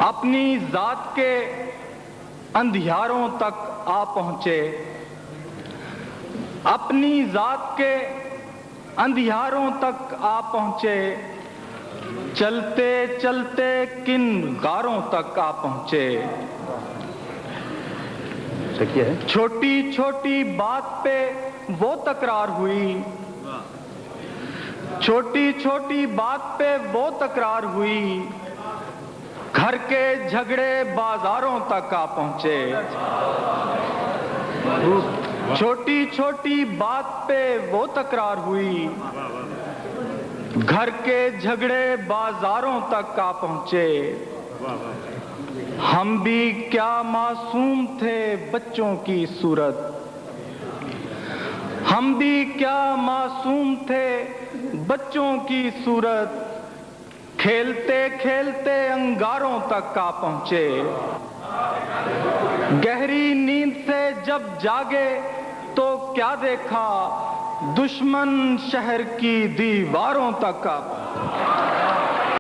اپنی ذات کے اندھیاروں تک آ پہنچے، اپنی ذات کے اندھیاروں تک آ پہنچے، چلتے چلتے کن غاروں تک آ پہنچے۔ چھوٹی چھوٹی بات پہ وہ تکرار ہوئی، چھوٹی چھوٹی بات پہ وہ تکرار ہوئی، گھر کے جھگڑے بازاروں تک آ پہنچے۔ چھوٹی چھوٹی بات پہ وہ تکرار ہوئی، گھر کے جھگڑے بازاروں تک آ پہنچے۔ ہم بھی کیا معصوم تھے بچوں کی صورت، ہم بھی کیا معصوم تھے بچوں کی صورت، کھیلتے کھیلتے انگاروں تک آ پہنچے۔ گہری نیند سے جب جاگے تو کیا دیکھا، دشمن شہر کی دیواروں تک آ پہنچے۔